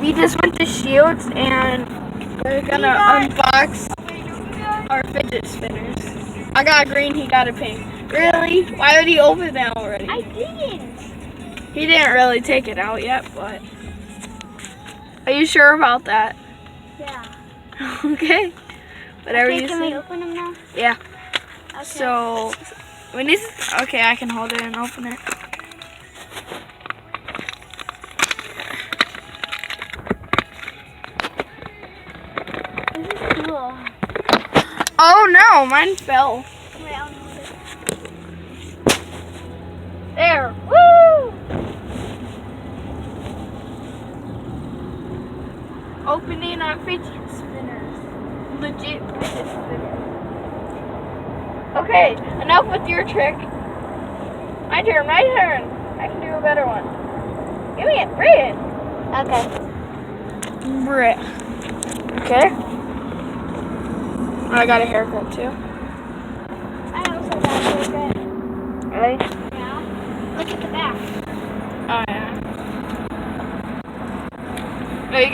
We just went to Shields and we're gonna unbox our fidget spinners. I got a green, he got a pink. Really? Why would he open that already? I didn't. He didn't really take it out yet, but... Are you sure about that? Yeah. Okay. Whatever Okay, you can say. we open them now? Yeah. Okay. So, we need... Okay, I can hold it and open it. This is cool. Oh no, mine fell. Wait, I'll hold it. There. Woo! Opening our fidget spinners. Legit fidget spinners. Okay, enough with your trick. My turn, my turn. I can do a better one. Give me it, Braden. Okay. Brit. Okay. I got a haircut too. I also got a haircut. Really? Yeah. Look at the back. Oh yeah. No, you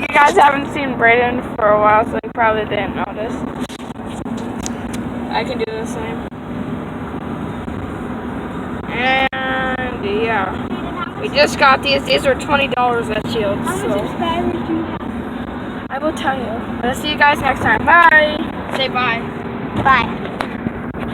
guys haven't seen Braden for a while, so you probably didn't notice. I can do the same. And yeah, we just got these. These are $20 at Shields. How many subscribers do you have? I will tell you. I'll see you guys next time. Bye. Say bye. Bye.